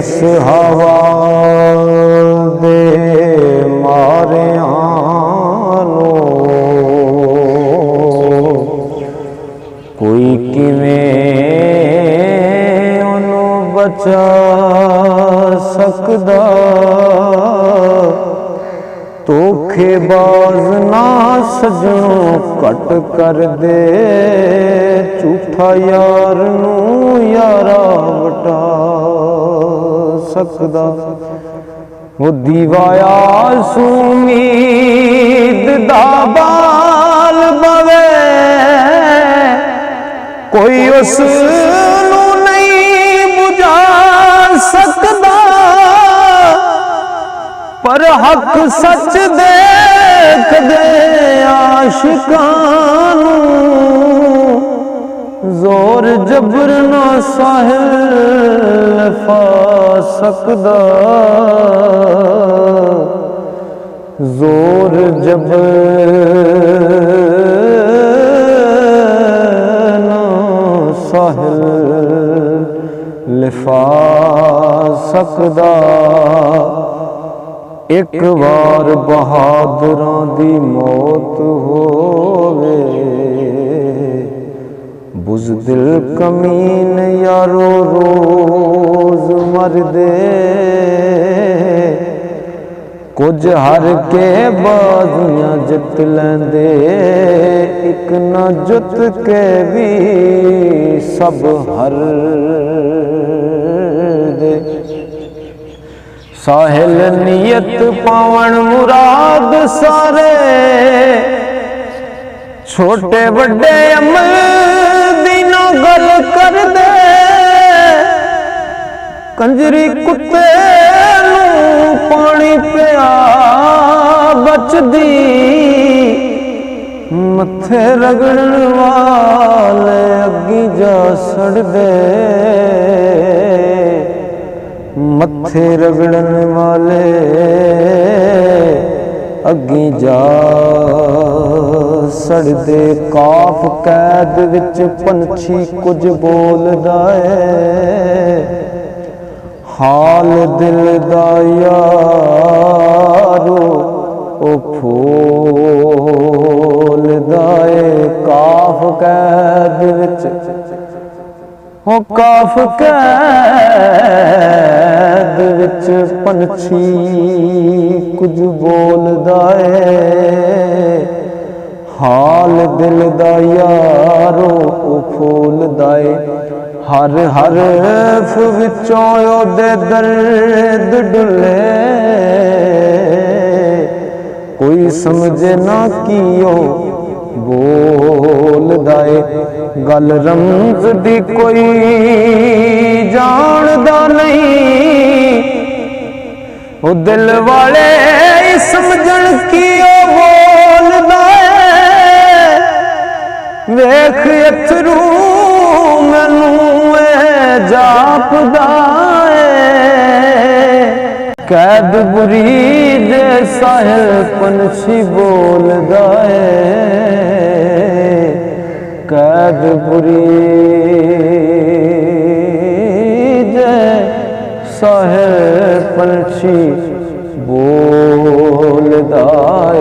ਇਸ ਹਵਾ ਦੇ ਮਾਰਿਆਂ ਨੂੰ ਕੋਈ ਕਿਵੇਂ ਉਹਨੂੰ ਬਚਾ ਸਕਦਾ। ਧੋਖੇਬਾਜ਼ ਨਾ ਸਜਣੋਂ ਘਟ ਕਰ ਦੇ, ਝੂਠਾ ਯਾਰ ਨੂੰ ਯਾਰਾ ਵਟਾ ਸਕਦਾ। ਉਹ ਦੀਵਾਇਆ ਸੁਮੀਦ ਦਾ ਬਾਲ ਬਵੇ, ਕੋਈ ਉਸ ਨੂੰ ਨਹੀਂ ਬੁਝਾ ਸਕਦਾ। ਪਰ ਹੱਕ ਸੱਚ ਦੇਖਦੇ ਆਸ਼ਿਕਾਂ ਨੂੰ, ਜ਼ੋਰ ਜਬਰ ਨਾ ਸਾਹਿਲ ਫਾ ਸਕਦਾ। ਜ਼ੋਰ ਜਬਰ ਨਾ ਸਾਹਿਲ ਲਿਫਾ ਸਕਦਾ। ਇੱਕ ਵਾਰ ਬਹਾਦਰਾਂ ਦੀ ਮੌਤ ਹੋਵੇ, ਬੁਜ਼ਦਿਲ ਕਮੀਨ ਯਾਰੋ ਰੋਜ਼ ਮਰਦੇ। ਕੁਝ ਹਰ ਕੇ ਬਾਜ਼ੀਆਂ ਜਿੱਤ ਲੈਂਦੇ, ਇੱਕ ਨਾ ਜਿੱਤ ਕੇ ਵੀ ਸਭ ਹਾਰਦੇ। ਸਾਹਿਲ ਨੀਅਤ ਪਾਵਣ ਮੁਰਾਦ ਸਾਰੇ, ਛੋਟੇ ਵੱਡੇ ਅਮਲ ਦੀ ਨਾ ਗੱਲ ਕਰਦੇ। ਕੰਜਰੀ ਕੁੱਤੇ ਨੂੰ ਪਾਣੀ ਪਿਆ ਬਚਦੀ, ਮੱਥੇ ਰਗੜਨ ਵਾਲੇ ਅੱਗੀ ਜਾ ਸੜਦੇ। ਮੱਥੇ ਰਗੜਨ ਵਾਲੇ ਅੱਗੀ ਜਾ ਸੜਦੇ। ਕਾਫ ਕੈਦ ਵਿੱਚ ਪੰਛੀ ਕੁਝ ਬੋਲਦਾ ਏ, ਹਾਲ ਦਿਲ ਦਾ ਯਾਰੋ ਉਹ ਫੋਲਦਾ ਏ। ਕਾਫ ਕੈਦ ਵਿੱਚ ਉਹ ਕਾਫ ਕੈਦ ਵਿੱਚ ਪੰਛੀ ਕੁਝ ਬੋਲਦਾ ਏ, ਹਾਲ ਦਿਲ ਦਾ ਯਾਰੋ ਉਹ ਫੋਲਦਾ ਏ। ਹਰ ਹਰਫ ਵਿੱਚੋਂ ਉਹਦੇ ਦਰਦ ਡੁੱਲੇ, ਕੋਈ ਸਮਝੇ ਨਾ ਕੀ ਉਹ ਬੋਲਦਾ ਏ। ਗੱਲ ਰਮਜ਼ ਦੀ ਕੋਈ ਜਾਣਦਾ ਨਹੀਂ, ਉਹ ਦਿਲ ਵਾਲੇ ਸਮਝਣ ਕੀ ਉਹ ਬੋਲਦਾ ਏ। ਵੇਖ ਅਥਰੂ ਮੈਨੂੰ ਇਹ ਜਾਪਦਾ ਏ, ਕੈਦ ਬੁਰੀ ਦੇ ਸਾਹਿਲ ਪੰਛੀ ਬੋਲਦਾ ਏ। ਕੈਦ ਬੁਰੀ ਦੇ ਸਾਹਿਲ ਪੰਛੀ ਬੋਲਦਾ ਏ।